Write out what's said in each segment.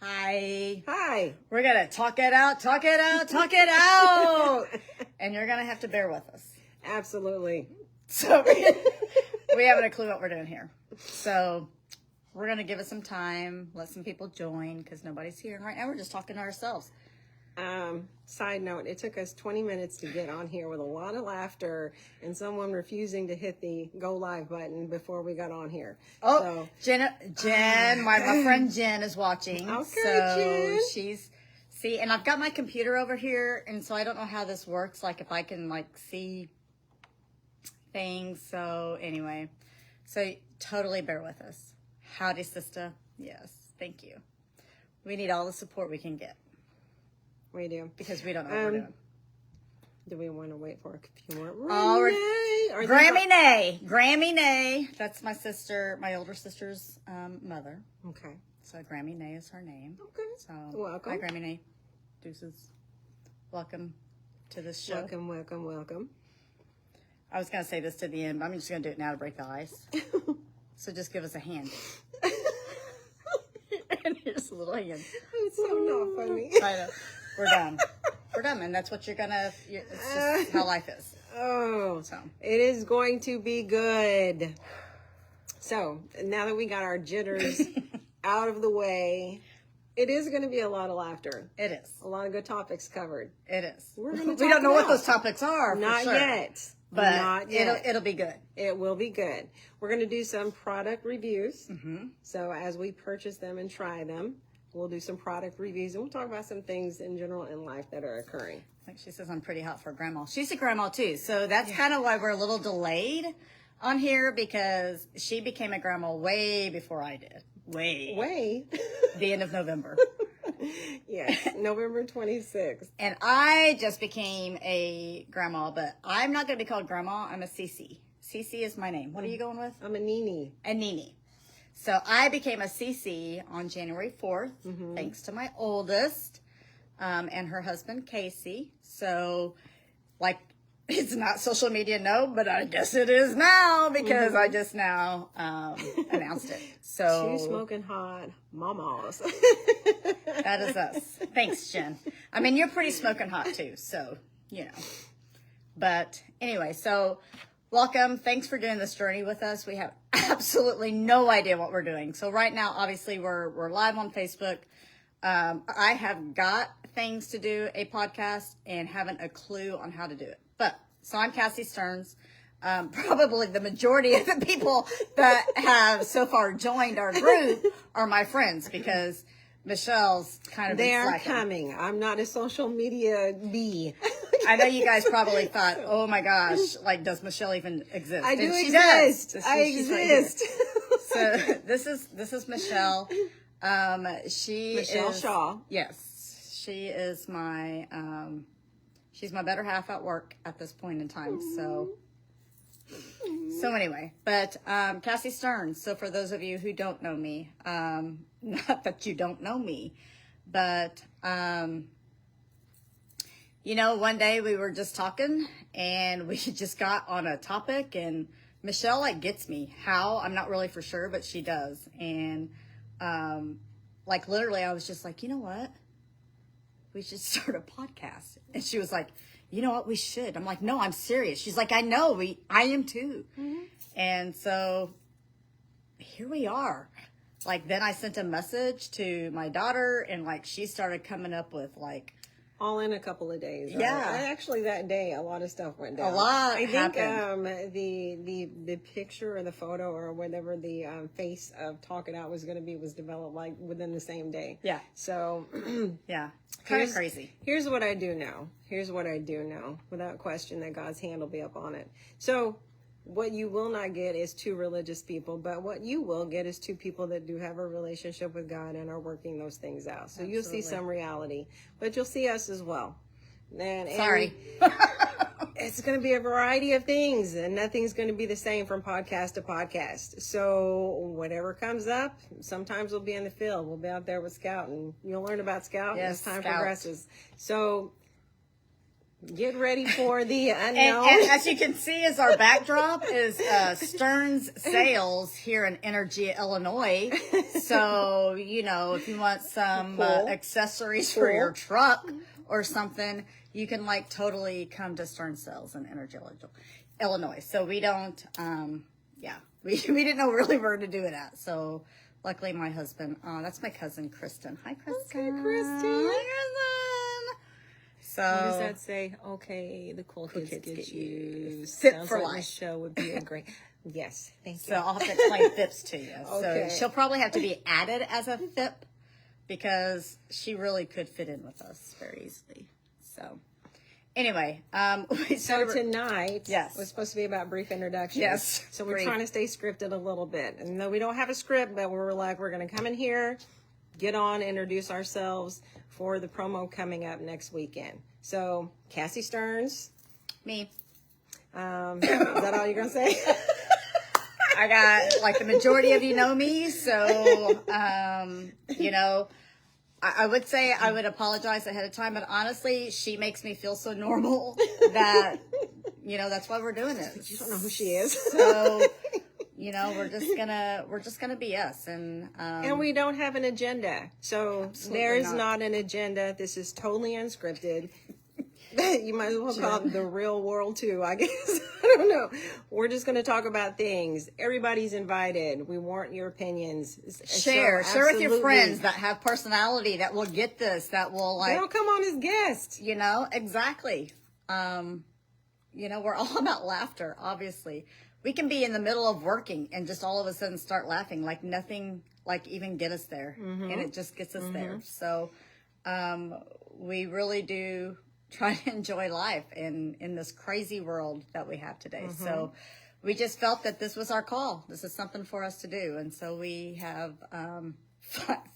Hi. Hi. We're going to talk it out. And you're going to have to bear with us. Absolutely. So we haven't a clue what we're doing here. So we're going to give it some time, let some people join because nobody's here. And right now we're just talking to ourselves. Side note, it took us 20 minutes to get on here with a lot of laughter and someone refusing to hit the go live button before we got on here. Oh, so, Jen, my friend Jen is watching. Okay, so Jen. See, and I've got my computer over here, and so I don't know how this works, like if I can see things. So anyway, so totally bear with us. Howdy, sister. Yes, thank you. We need all the support we can get. We do. Because we don't know what we're doing. Do we want to wait for a few more? Grammy Nay. That's my sister, my older sister's mother. Okay. So Grammy Nay is her name. Okay. So welcome. Hi, Grammy Nay. Deuces. Welcome to this show. Welcome. I was going to say this to the end, but I'm just going to do it now to break the ice. So just give us a hand. And here's a little hand. It's so not funny. I know. We're done, and that's what it's just how life is. Oh, so it is going to be good. So now that we got our jitters out of the way, it is going to be a lot of laughter. It is. A lot of good topics covered. It is. We don't know what those topics are. Not for sure. yet. But not yet. It'll be good. It will be good. We're going to do some product reviews. Mm-hmm. So as we purchase them and try them, we'll do some product reviews, and we'll talk about some things in general in life that are occurring. Like she says, I'm pretty hot for grandma. She's a grandma too, so that's kind of why we're a little delayed on here, because she became a grandma way before I did. Way. The end of November. Yes, November 26th. And I just became a grandma, but I'm not going to be called grandma. I'm a CC. CC is my name. What are you going with? I'm a Nini. A Nini. So I became a CC on January 4th, thanks to my oldest and her husband, Casey. So, it's not social media, no, but I guess it is now because I just now announced it. So Two smoking hot mamas. That is us. Thanks, Jen. I mean, you're pretty smoking hot too, so, But anyway, so welcome. Thanks for doing this journey with us. We have absolutely no idea what we're doing. So right now, obviously, we're live on Facebook. I have got things to do a podcast and haven't a clue on how to do it. So I'm Cassie Stearns. Probably the majority of the people that have so far joined our group are my friends, because Michelle's kind of They're slacking. coming. I'm not a social media bee. I know you guys probably thought, oh my gosh, does Michelle even exist? I do she exist. Does. I She's exist. Right here. So this is Michelle. Michelle Shaw. Yes, she is my she's my better half at work at this point in time. So anyway, but Cassie Stearns. So for those of you who don't know me, not that you don't know me, but one day we were just talking and we just got on a topic, and Michelle gets me. How? I'm not really for sure, but she does. And literally I was just like, you know what? We should start a podcast. And she was like, you know what? We should. I'm like, no, I'm serious. She's like, I know. I am too. Mm-hmm. And so here we are. Then I sent a message to my daughter, and she started coming up with all in a couple of days. Right? Yeah. Actually, that day, a lot of stuff went down. A lot I think happened. the picture or the photo or whatever the face of Talk It Out was going to be was developed within the same day. Yeah. So yeah, kind of crazy. Here's what I do know. Without question, that God's hand will be up on it. So what you will not get is two religious people, but what you will get is two people that do have a relationship with God and are working those things out. So You'll see some reality, but you'll see us as well. Sorry. It's going to be a variety of things, and nothing's going to be the same from podcast to podcast. So whatever comes up, sometimes we'll be in the field. We'll be out there with Scout, and you'll learn about Scout as time progresses. So Get ready for the unknown. And as you can see, as our backdrop is Stearns Sales here in Energy, Illinois. So, you know, if you want some accessories for your truck or something, you can like totally come to Stearns Sales in Energy, Illinois. So we don't, we didn't know really where to do it at. So luckily my husband, that's my cousin, Kristen. Hi, Kristen. Okay, Kristen. Hi, Kristen. So what does that say? Okay, the cool kids get you. Fit Sounds for like life. The show would be a great. Yes, thank you. So I'll have to explain FIPS to you. Okay. So she'll probably have to be added as a FIP because she really could fit in with us very easily. So anyway, So tonight, Yes. was supposed to be about brief introductions. Yes, So we're brief. trying to stay scripted a little bit. And though we don't have a script, but we're like, we're going to come in here, get on, introduce ourselves for the promo coming up next weekend. So Cassie Stearns. me. Is that all you're going to say? I got, like, the majority of you know me. So, you know, I would say I would apologize ahead of time, but honestly, she makes me feel so normal that, you know, that's why we're doing this. You don't know who she is. So, you know, we're just gonna be us, and we don't have an agenda. So Absolutely there's not. not an agenda. This is totally unscripted. You might as well call it the real world too, I guess. I don't know. We're just going to talk about things. Everybody's invited. We want your opinions. share So, with your absolutely. friends that have personality, that will get this, that will like, They'll come on as guests. you know, exactly. You know, we're all about laughter. Obviously, we can be in the middle of working and just all of a sudden start laughing, like nothing, like even get us there, and it just gets us there. So, we really do try to enjoy life in this crazy world that we have today. So we just felt that this was our call. This is something for us to do. And so we have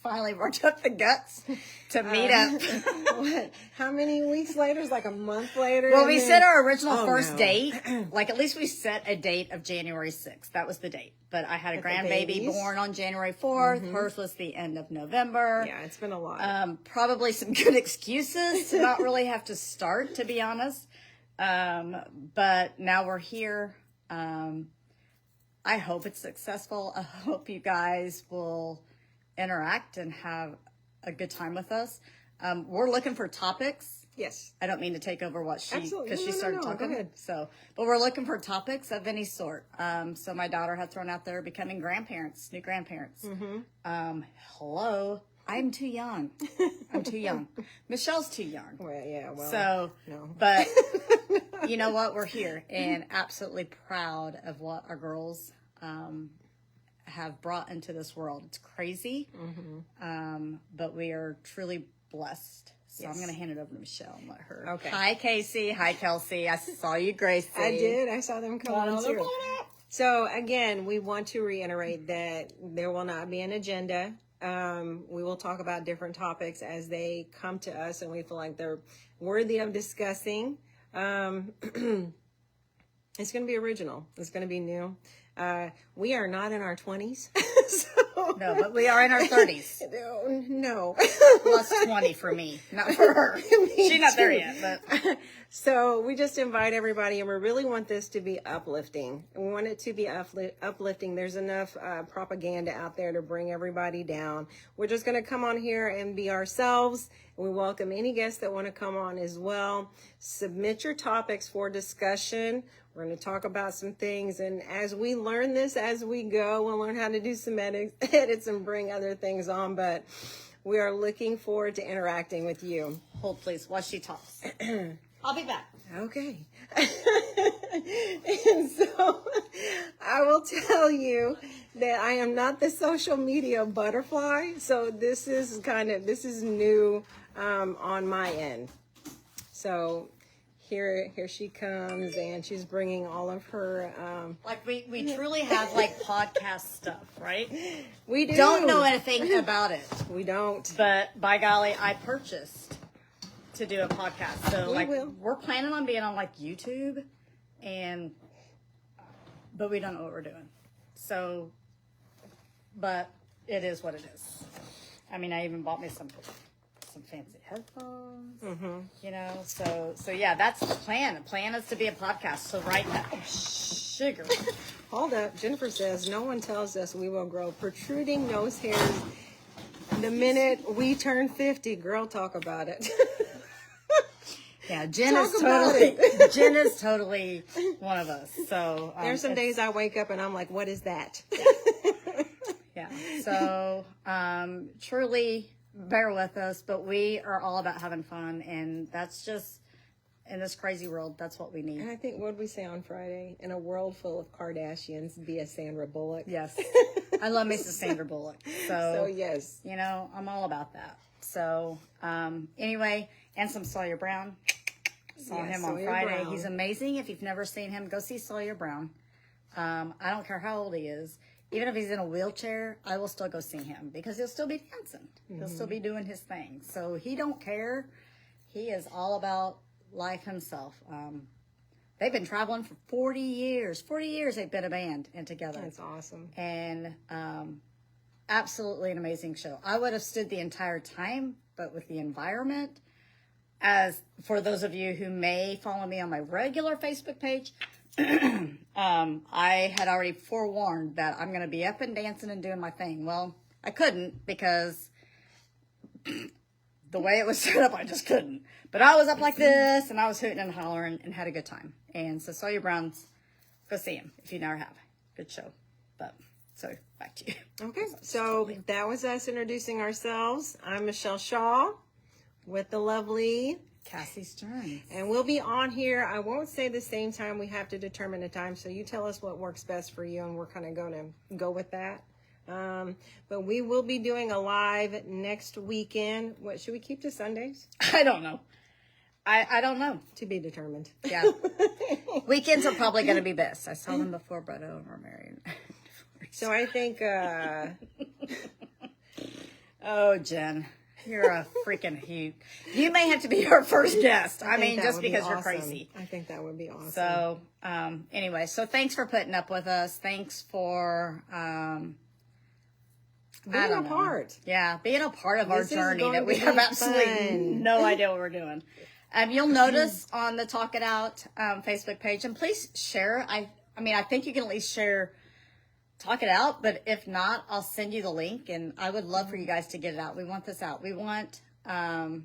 finally worked up the guts to meet up. What? How many weeks later? It's like a month later. Well, and we then- set our original Oh, first no. date. Like, at least we set a date of January 6th. That was the date. But I had a grandbaby babies. born on January 4th. Hers was the end of November. Yeah, it's been a lot. Probably some good excuses to not really have to start, to be honest. But now we're here. I hope it's successful. I hope you guys will interact and have a good time with us. We're looking for topics. Yes. I don't mean to take over what she, Absolutely. because she No, started go talking. ahead. So, but we're looking for topics of any sort. So my daughter had thrown out there becoming grandparents, new grandparents. Hello, I'm too young. I'm too young. Michelle's too young. Well, yeah. Well. So, no. but you know what? We're here and absolutely proud of what our girls have brought into this world. It's crazy, but we are truly blessed. So I'm going to hand it over to Michelle and let her. Okay. Hi, Casey. Hi, Kelsey. I saw you, Gracie. I did. I saw them come on too. So again, we want to reiterate that there will not be an agenda. We will talk about different topics as they come to us and we feel like they're worthy of discussing. It's going to be original. It's going to be new. We are not in our 20s. No, but we are in our 30s. No. Plus 20 for me, not for her. She's not there yet, but So we just invite everybody, and we really want this to be uplifting. We want it to be uplifting. There's enough propaganda out there to bring everybody down. We're just going to come on here and be ourselves. We welcome any guests that want to come on as well. Submit your topics for discussion. We're going to talk about some things, and as we learn this as we go, we'll learn how to do some edits and bring other things on, but we are looking forward to interacting with you. hold please while she talks. I'll be back. Okay. And so I will tell you that I am not the social media butterfly. So this is new on my end. So here she comes, and she's bringing all of her. Like we truly have like podcast stuff, right? We do. Don't know anything about it, We don't. but by golly, I purchased to do a podcast. So We like will. we're planning on being on like YouTube, but we don't know what we're doing. So, but it is what it is. I mean, I even bought me some some fancy headphones. You know, so yeah, that's the plan. The plan is to be a podcast. So right now, sugar. Hold up. Jennifer says, no one tells us we will grow protruding nose hairs the minute we turn 50. Girl, talk about it. Yeah, Jen is totally one of us. So there's some days I wake up and I'm like, what is that? Yeah. So truly bear with us, but we are all about having fun, and that's just, in this crazy world, that's what we need. And I think, what did we say on Friday? In a world full of Kardashians, be a Sandra Bullock. Yes. I love me some Sandra Bullock. So yes. You know, I'm all about that. So anyway, and some Sawyer Brown. Saw him on Friday. He's amazing. If you've never seen him, go see Sawyer Brown. I don't care how old he is. Even if he's in a wheelchair, I will still go see him because he'll still be dancing. He'll still be doing his thing. So he don't care. He is all about life himself. They've been traveling for 40 years. 40 years they've been a band and together. That's awesome. And absolutely an amazing show. I would have stood the entire time, but with the environment, as for those of you who may follow me on my regular Facebook page, I had already forewarned that I'm going to be up and dancing and doing my thing. Well, I couldn't because the way it was set up, I just couldn't. But I was up like this, and I was hooting and hollering and had a good time. And so Sawyer Brown's, go see him if you never have. Good show. But, so, back to you. Okay, so that was us introducing ourselves. I'm Michelle Shaw with the lovely Cassie Stearns. And we'll be on here. I won't say the same time. We have to determine the time. So you tell us what works best for you, and we're kind of going to go with that. But we will be doing a live next weekend. What, should we keep to Sundays? I don't know. I don't know. To be determined. Yeah. Weekends are probably going to be best. I saw them before Brett and were married. So I think... Oh, Jen. You're a freaking hoot. You may have to be our first guest. I mean, just because you're crazy. I think that would be awesome. So, anyway, so thanks for putting up with us. Thanks for being a part. Yeah, being a part of our journey that we have absolutely no idea what we're doing. You'll notice on the Talk It Out Facebook page, and please share. I mean, I think you can at least share Talk It Out, but if not, I'll send you the link, and I would love for you guys to get it out. We want this out. We want, I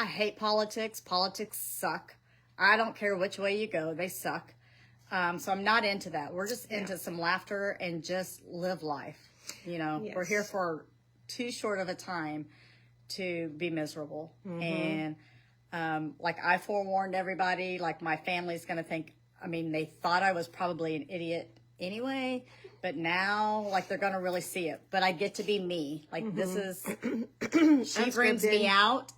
hate politics. Politics suck. I don't care which way you go. They suck. So I'm not into that. We're just into some laughter and just live life. You know, We're here for too short of a time to be miserable. And, like I forewarned everybody, like my family's going to think, I mean, they thought I was probably an idiot anyway, but now, like, they're going to really see it. But I get to be me. Like, this is, she brings me out.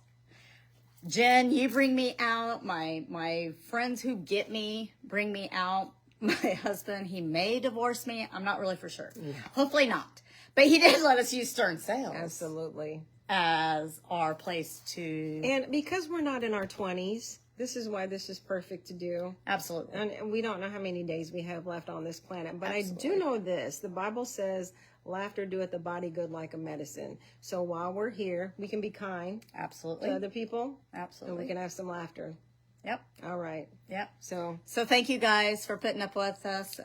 Jen, you bring me out. My friends who get me bring me out. My husband, he may divorce me. I'm not really for sure. Yeah. Hopefully not. But he did let us use Stern Sales. Absolutely. As our place to... And because we're not in our 20s... This is why this is perfect to do. Absolutely. And we don't know how many days we have left on this planet. But I do know this. The Bible says, laughter doeth the body good like a medicine. So while we're here, we can be kind. Absolutely. To other people. Absolutely. And we can have some laughter. Yep. All right. Yep. So thank you guys for putting up with us.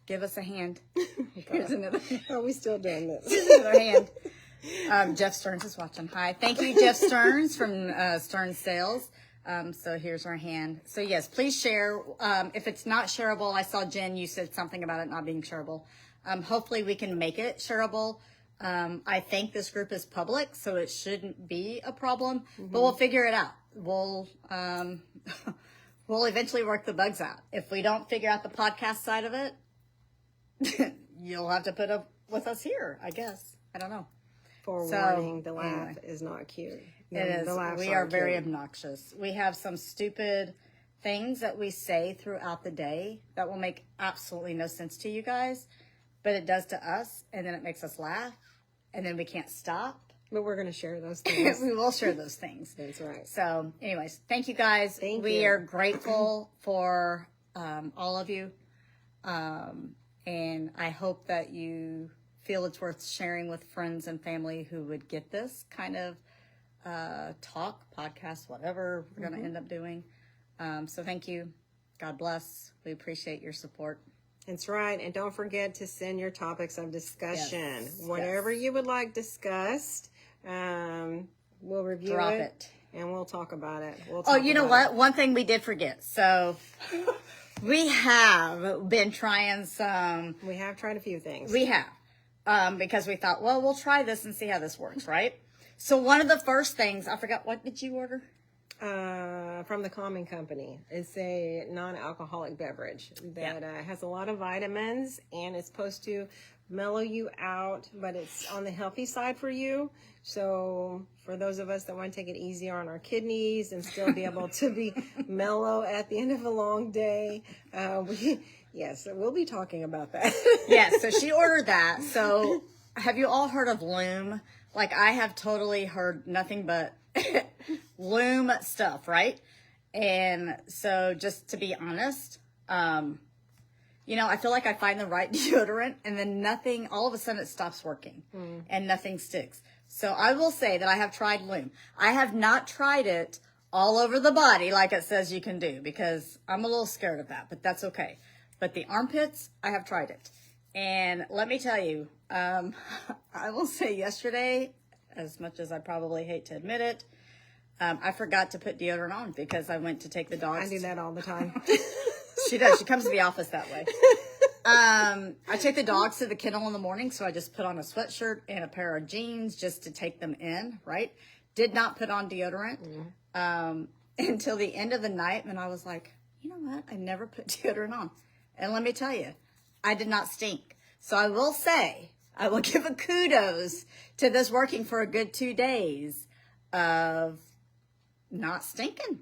Give us a hand. Here's another. Are we still doing this? Here's another hand. Jeff Stearns is watching. Hi. Thank you, Jeff Stearns from Stearns Sales. So here's our hand. So yes, please share. If it's not shareable, I saw Jen, you said something about it not being shareable. Hopefully we can make it shareable. I think this group is public, so it shouldn't be a problem, but we'll figure it out. We'll eventually work the bugs out. If we don't figure out the podcast side of it, you'll have to put up with us here, I guess. I don't know. Forewarning, the laugh is not cute. It is. We are very obnoxious. We have some stupid things that we say throughout the day that will make absolutely no sense to you guys, but it does to us, and then it makes us laugh, and then we can't stop. But we're going to share those things. We will share those things. That's right. So, anyways, thank you guys. We are grateful for all of you, and I hope that you feel it's worth sharing with friends and family who would get this kind of talk, podcast, whatever we're going to end up doing. So thank you. God bless. We appreciate your support. That's right. And don't forget to send your topics of discussion. Yes, Whatever yes. you would like discussed, we'll review Drop it. it. And we'll talk about it. Oh, you know what? One thing we did forget. So we have been trying some. We have tried a few things. We have. Because we thought, well, we'll try this and see how this works, right? So one of the first things, I forgot, what did you order? From the Calming Company. It's a non-alcoholic beverage that has a lot of vitamins, and it's supposed to mellow you out, but it's on the healthy side for you. So for those of us that want to take it easier on our kidneys and still be able to be mellow at the end of a long day, we'll be talking about that. Yes, so she ordered that. So have you all heard of Loom? Like, I have totally heard nothing but Loom stuff, right? And so just to be honest, I feel like I find the right deodorant and then nothing, all of a sudden it stops working and nothing sticks. So I will say that I have tried Loom. I have not tried it all over the body like it says you can do, because I'm a little scared of that, but that's okay. But the armpits, I have tried it. And let me tell you, I will say yesterday, as much as I probably hate to admit it, I forgot to put deodorant on because I went to take the dogs. I do that all the time. She does. She comes to the office that way. I take the dogs to the kennel in the morning, so I just put on a sweatshirt and a pair of jeans just to take them in, right? Did not put on deodorant until the end of the night, and I was like, you know what? I never put deodorant on. And let me tell you, I did not stink. So I will say, I will give a kudos to this working for a good 2 days of not stinking.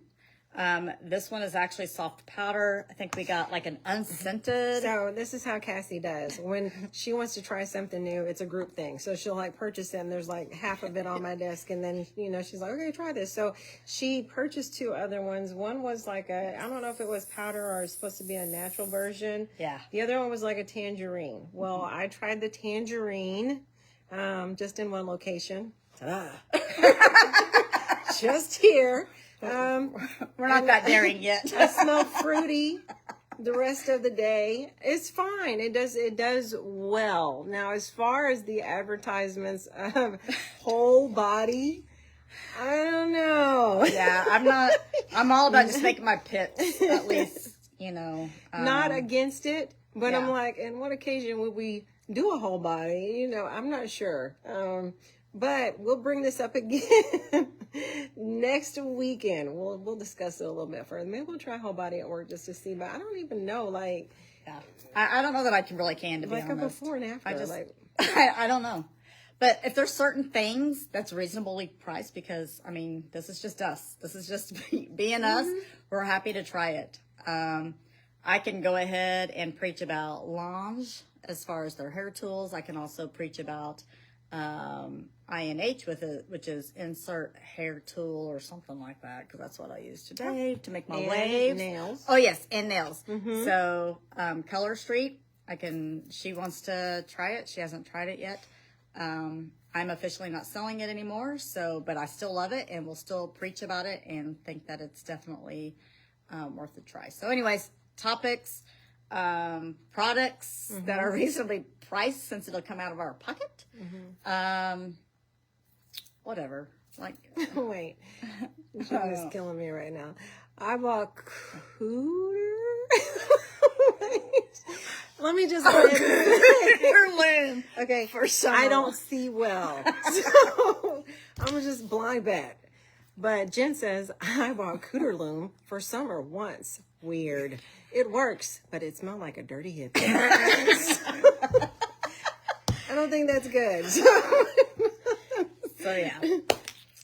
This one is actually soft powder. I think we got like an unscented. So this is how Cassie does. When she wants to try something new, it's a group thing. So she'll like purchase it, and there's like half of it on my desk, and then, she's like, okay, try this. So she purchased 2 other ones. One was like I don't know if it was powder or it's supposed to be a natural version. Yeah. The other one was like a tangerine. Well, I tried the tangerine, just in one location. Ta-da. Just here. We're not that daring yet. I smell fruity the rest of the day. It's fine. It does well. Now, as far as the advertisements of whole body, I don't know. Yeah, I'm all about just making my pits, at least, Not against it, but yeah. I'm like, in what occasion would we do a whole body? I'm not sure. But we'll bring this up again next weekend. We'll discuss it a little bit further. Maybe we'll try whole body at work just to see. But I don't even know, yeah. I don't know that I can really to be like honest. a before and after. I don't know. But if there's certain things that's reasonably priced, because this is just us. This is just being us. We're happy to try it. I can go ahead and preach about Lange as far as their hair tools. I can also preach about INH which is insert hair tool or something like that, because that's what I use today to make my waves. Nails. Oh yes, and nails. So Color Street, she wants to try it. She hasn't tried it yet. I'm officially not selling it anymore, but I still love it and will still preach about it and think that it's definitely worth a try. So anyways, topics, products that are reasonably priced since it'll come out of our pocket. Whatever. Like, wait, John is killing me right now. I bought Cooter. Let me just Loom. Okay, for summer. I don't see well, so I'm gonna just blind bet. But Jen says I bought Cooter Loom for summer once. Weird. It works, but it smelled like a dirty hippie. I don't think that's good. So yeah.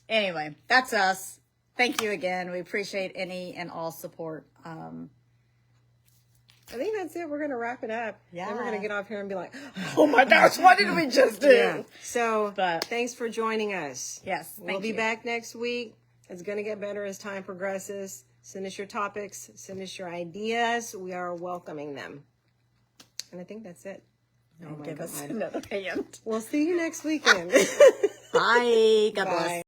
Anyway, that's us. Thank you again. We appreciate any and all support. I think that's it. We're going to wrap it up. Yeah. Then we're going to get off here and be like, oh my gosh, what did we just do? Yeah. So thanks for joining us. Yes. We'll be back next week. It's going to get better as time progresses. Send us your topics. Send us your ideas. We are welcoming them. And I think that's it. and give us another hand. We'll see you next weekend. Bye. God bless. Bye.